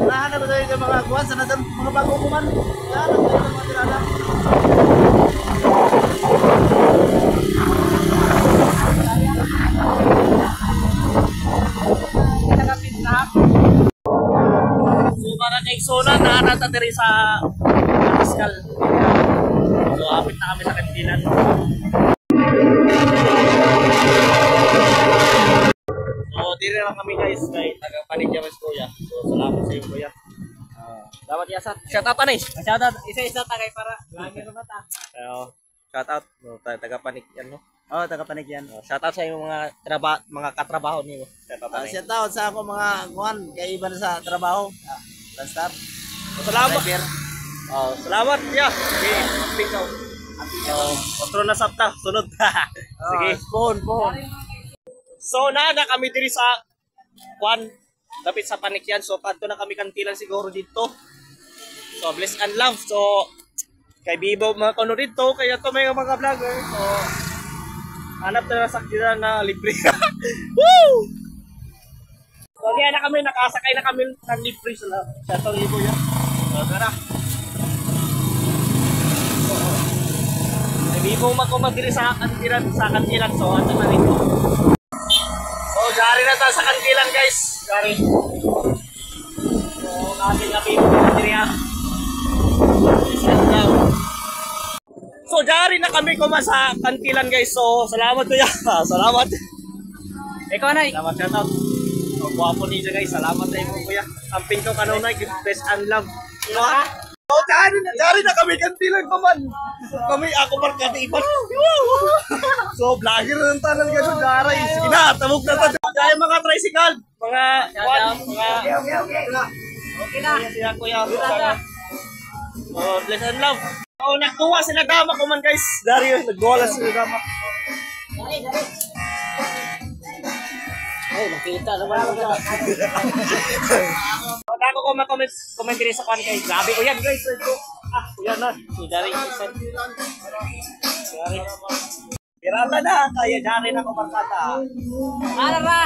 Lahat na tayo mga kuwan sa natin mga bago kuman. Yan ang tayo mga tirada. So para kay Sona na natatiri sa Pascal. So apit na kami sa kantinan. So diri lang kami guys kay taga Panigyawas kuya. So salamat sa iyo kuya. Dapat yasat. Shout out anis. Shout out isa-isa tagay para lagi na ta. Shout out no taga Panigyan no. Oh, taga Panigyan. Shout out sa iyo mga katrabaho niyo. Shout out sa ako mga kuan kay iba sa trabaho. Star. Salamat. Salamat ya. Okay, pikaw. Kontrol na sabta sunod. Sige, pohon. So na kami diri sa kuan dapit sa Panikyan. So padto na kami kantilan siguro dito. So bless and love. So kay Bibo mga kuno dito kaya to may mga vlogger. So hanap na sakyan na libre. Woo! So kaya na kami nakasakay na kami ng libre sa tong ibo yan. So tara. Kay Bibo makumadiri sa kantilan so ato na dito. So dari na ta sa kantilan guys. Dari. So natin na Bibo diri ha. So dari na kami kuma sa kantilan guys. So salamat kuya. Salamat. Ikaw na. Salamat shout out. So guwapo niya guys. Salamat sa imo kuya. Amping ko kanunay best and love. So dari na kami kantilan kuman. Kami ako barkada iban. So vlogger ng tanan guys. So daray. Sige na tabog na ta. Dahil mga tricycle, mga Okay na. Siya kuya. Oh, bless and love. Oh, nagtuwa sila dama ko man guys. Dario, naggola sila dama. Ay, nakita naman ako. Ako ko ma-comment din sa kan kay. Grabe ko yan guys. Kuya na. Si Dario. Pirata na kaya Dario na ko markata. Ara ra.